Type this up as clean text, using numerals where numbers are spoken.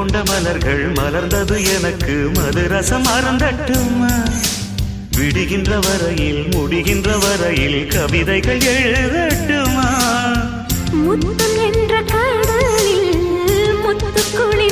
கொண்ட மலர்கள் மலர்ந்தது எனக்கு மதுரசம் அருந்தட்டுமா விடுகின்ற வரையில் முடிகின்ற வரையில் கவிதைகள் எழுதட்டுமா முத்தம் என்ற கடலில் முத்து குளி